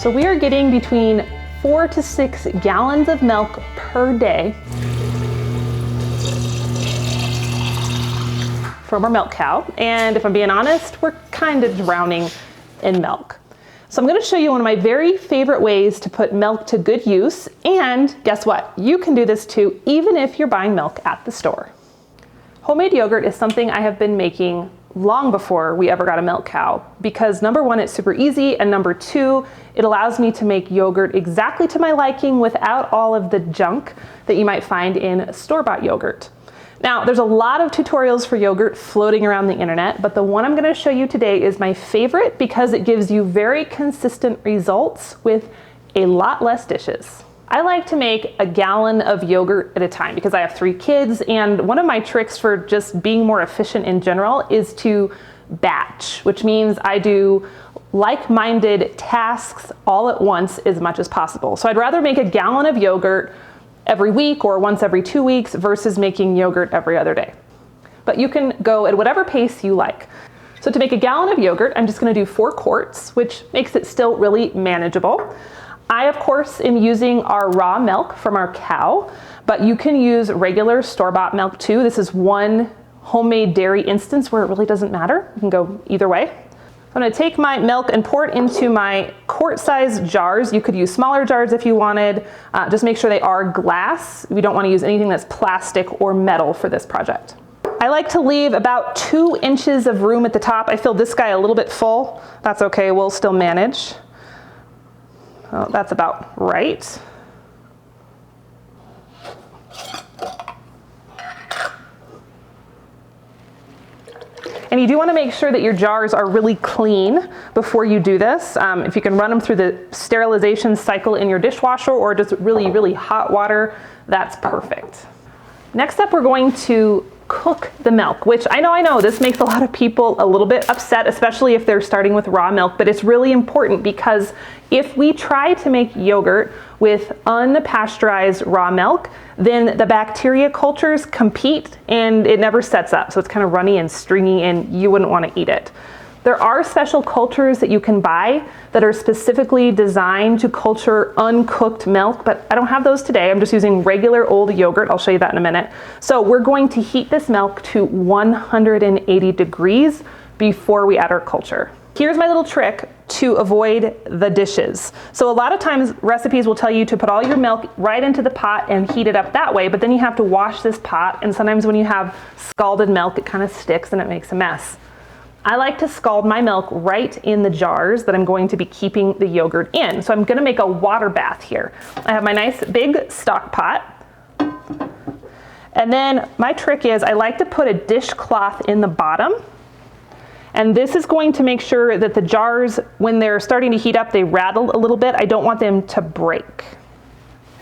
So we are getting between 4 to 6 gallons of milk per day from our milk cow. And if I'm being honest, we're kind of drowning in milk. So I'm going to show you one of my very favorite ways to put milk to good use. And guess what? You can do this too, even if you're buying milk at the store. Homemade yogurt is something I have been making long before we ever got a milk cow, because number one, it's super easy, and number two, it allows me to make yogurt exactly to my liking without all of the junk that you might find in store-bought yogurt. Now, there's a lot of tutorials for yogurt floating around the internet, but the one I'm going to show you today is my favorite because it gives you very consistent results with a lot less dishes. I like to make a gallon of yogurt at a time because I have 3 kids, and one of my tricks for just being more efficient in general is to batch, which means I do like-minded tasks all at once as much as possible. So I'd rather make a gallon of yogurt every week or once every 2 weeks versus making yogurt every other day. But you can go at whatever pace you like. So to make a gallon of yogurt, I'm just going to do 4 quarts, which makes it still really manageable. I, of course, am using our raw milk from our cow, but you can use regular store-bought milk too. This is one homemade dairy instance where it really doesn't matter. You can go either way. I'm going to take my milk and pour it into my quart-sized jars. You could use smaller jars if you wanted. Just make sure they are glass. We don't want to use anything that's plastic or metal for this project. I like to leave about 2 inches of room at the top. I filled this guy a little bit full. That's okay, we'll still manage. Oh, that's about right. And you do want to make sure that your jars are really clean before you do this. If you can run them through the sterilization cycle in your dishwasher or just really, really hot water, that's perfect. Next up, we're going to cook the milk, which I know this makes a lot of people a little bit upset, especially if they're starting with raw milk, but it's really important because if we try to make yogurt with unpasteurized raw milk, then the bacteria cultures compete and it never sets up. So it's kind of runny and stringy and you wouldn't want to eat it. There are special cultures that you can buy that are specifically designed to culture uncooked milk, but I don't have those today. I'm just using regular old yogurt. I'll show you that in a minute. So we're going to heat this milk to 180 degrees before we add our culture. Here's my little trick to avoid the dishes. So a lot of times recipes will tell you to put all your milk right into the pot and heat it up that way, but then you have to wash this pot, and sometimes when you have scalded milk, it kind of sticks and it makes a mess. I like to scald my milk right in the jars that I'm going to be keeping the yogurt in. So I'm going to make a water bath here. I have my nice big stock pot. And then my trick is I like to put a dishcloth in the bottom. And this is going to make sure that the jars, when they're starting to heat up, they rattle a little bit. I don't want them to break.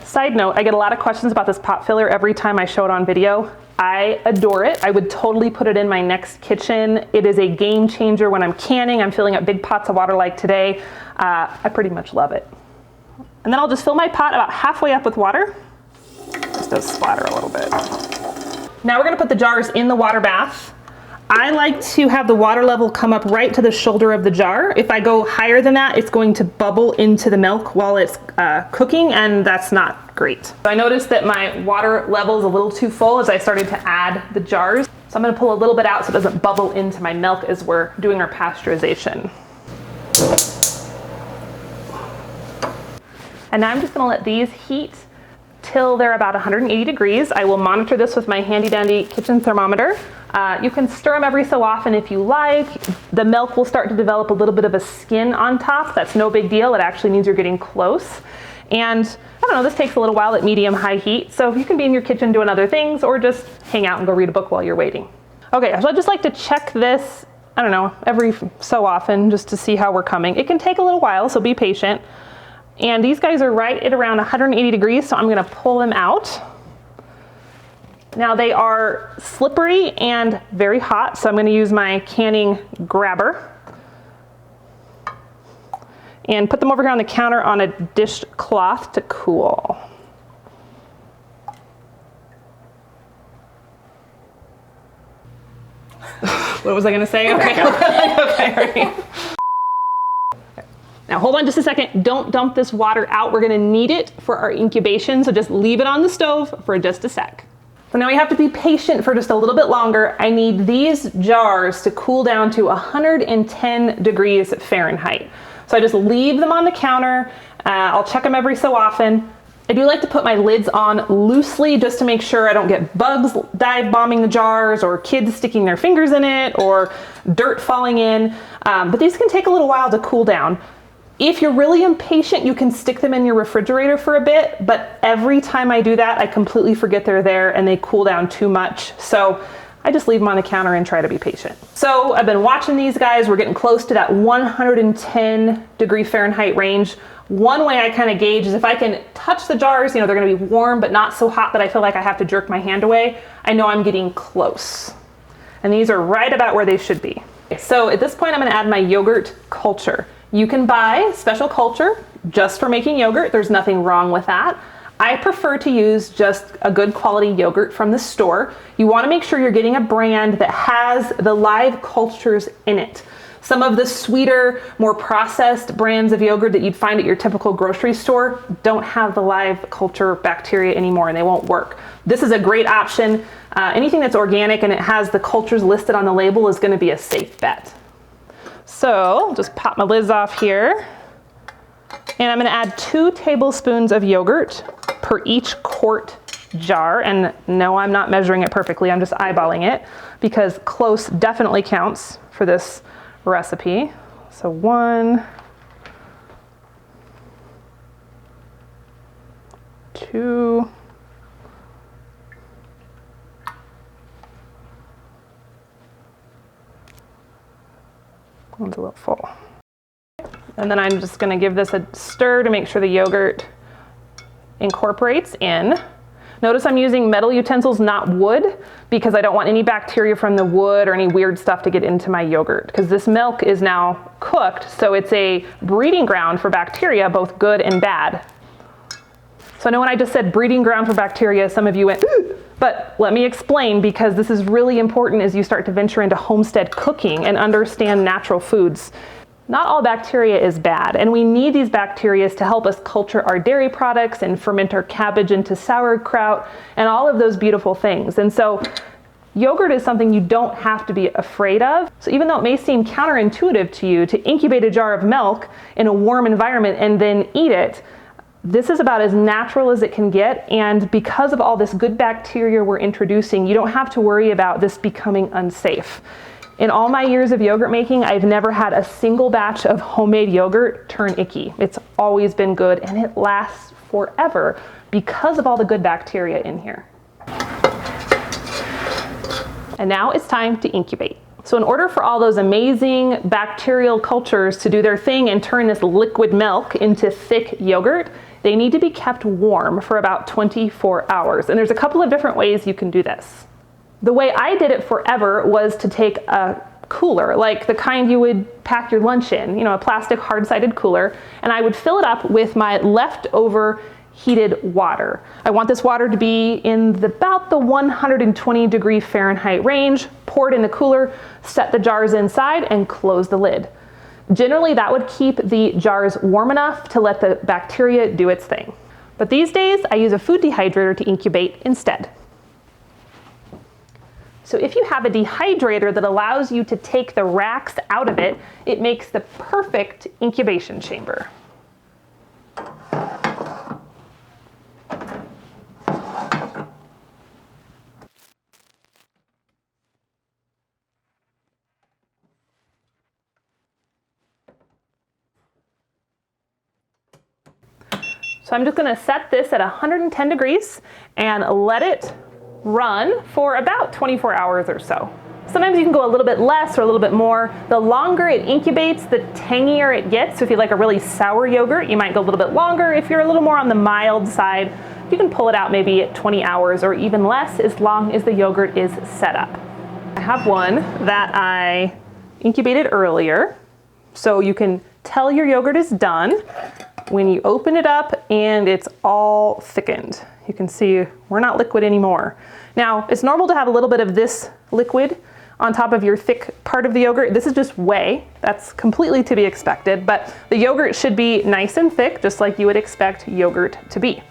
Side note, I get a lot of questions about this pot filler every time I show it on video. I adore it. I would totally put it in my next kitchen. It is a game changer when I'm canning. I'm filling up big pots of water like today. I pretty much love it. And then I'll just fill my pot about halfway up with water. Just does splatter a little bit. Now we're gonna put the jars in the water bath. I like to have the water level come up right to the shoulder of the jar. If I go higher than that, it's going to bubble into the milk while it's cooking, and that's not great. So I noticed that my water level is a little too full as I started to add the jars. So I'm gonna pull a little bit out so it doesn't bubble into my milk as we're doing our pasteurization. And now I'm just gonna let these heat till they're about 180 degrees. I will monitor this with my handy dandy kitchen thermometer. You can stir them every so often if you like. The milk will start to develop a little bit of a skin on top. That's no big deal. It actually means you're getting close. And I don't know, this takes a little while at medium-high heat, so you can be in your kitchen doing other things or just hang out and go read a book while you're waiting. Okay, so I just like to check this, I don't know, every so often just to see how we're coming. It can take a little while, so be patient. And these guys are right at around 180 degrees, so I'm gonna pull them out. Now they are slippery and very hot, so I'm gonna use my canning grabber and put them over here on the counter on a dishcloth to cool. What was I gonna say? Okay, okay, right. Now hold on just a second, don't dump this water out. We're gonna need it for our incubation, so just leave it on the stove for just a sec. So now we have to be patient for just a little bit longer. I need these jars to cool down to 110 degrees Fahrenheit. So I just leave them on the counter. I'll check them every so often. I do like to put my lids on loosely just to make sure I don't get bugs dive bombing the jars or kids sticking their fingers in it or dirt falling in. But these can take a little while to cool down. If you're really impatient, you can stick them in your refrigerator for a bit, but every time I do that, I completely forget they're there and they cool down too much. So I just leave them on the counter and try to be patient. So I've been watching these guys. We're getting close to that 110 degree Fahrenheit range. One way I kind of gauge is if I can touch the jars, they're gonna be warm, but not so hot that I feel like I have to jerk my hand away. I know I'm getting close. And these are right about where they should be. So at this point, I'm gonna add my yogurt culture. You can buy special culture just for making yogurt. There's nothing wrong with that. I prefer to use just a good quality yogurt from the store. You want to make sure you're getting a brand that has the live cultures in it. Some of the sweeter, more processed brands of yogurt that you'd find at your typical grocery store don't have the live culture bacteria anymore and they won't work. This is a great option. Anything that's organic and it has the cultures listed on the label is going to be a safe bet. So just pop my lids off here. And I'm gonna add 2 tablespoons of yogurt per each quart jar. And no, I'm not measuring it perfectly. I'm just eyeballing it because close definitely counts for this recipe. So 1, 2, one's a little full. And then I'm just gonna give this a stir to make sure the yogurt incorporates in. Notice I'm using metal utensils, not wood, because I don't want any bacteria from the wood or any weird stuff to get into my yogurt, because this milk is now cooked, so it's a breeding ground for bacteria, both good and bad. So I know when I just said breeding ground for bacteria, some of you went, but let me explain, because this is really important as you start to venture into homestead cooking and understand natural foods. Not all bacteria is bad, and we need these bacteria to help us culture our dairy products and ferment our cabbage into sauerkraut and all of those beautiful things. And so yogurt is something you don't have to be afraid of. So even though it may seem counterintuitive to you to incubate a jar of milk in a warm environment and then eat it, this is about as natural as it can get, and because of all this good bacteria we're introducing, you don't have to worry about this becoming unsafe. In all my years of yogurt making, I've never had a single batch of homemade yogurt turn icky. It's always been good and it lasts forever because of all the good bacteria in here. And now it's time to incubate. So in order for all those amazing bacterial cultures to do their thing and turn this liquid milk into thick yogurt, they need to be kept warm for about 24 hours. And there's a couple of different ways you can do this. The way I did it forever was to take a cooler, like the kind you would pack your lunch in, a plastic hard-sided cooler, and I would fill it up with my leftover heated water. I want this water to be in about the 120 degree Fahrenheit range. Pour it in the cooler, set the jars inside, and close the lid. Generally, that would keep the jars warm enough to let the bacteria do its thing. But these days, I use a food dehydrator to incubate instead. So if you have a dehydrator that allows you to take the racks out of it, it makes the perfect incubation chamber. So I'm just gonna set this at 110 degrees and let it run for about 24 hours or so. Sometimes you can go a little bit less or a little bit more. The longer it incubates, the tangier it gets. So if you like a really sour yogurt, you might go a little bit longer. If you're a little more on the mild side, you can pull it out maybe at 20 hours or even less as long as the yogurt is set up. I have one that I incubated earlier. So you can tell your yogurt is done when you open it up and it's all thickened. You can see we're not liquid anymore. Now, it's normal to have a little bit of this liquid on top of your thick part of the yogurt. This is just whey. That's completely to be expected, but the yogurt should be nice and thick, just like you would expect yogurt to be.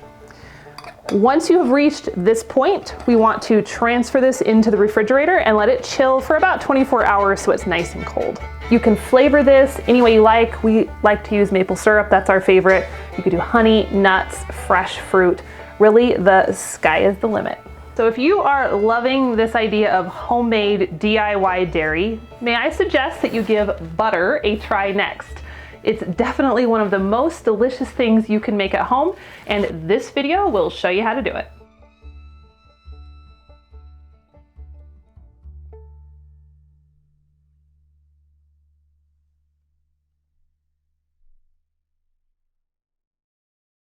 Once you have reached this point, we want to transfer this into the refrigerator and let it chill for about 24 hours so it's nice and cold. You can flavor this any way you like. We like to use maple syrup, that's our favorite. You could do honey, nuts, fresh fruit. Really, the sky is the limit. So if you are loving this idea of homemade DIY dairy, may I suggest that you give butter a try next. It's definitely one of the most delicious things you can make at home, and this video will show you how to do it.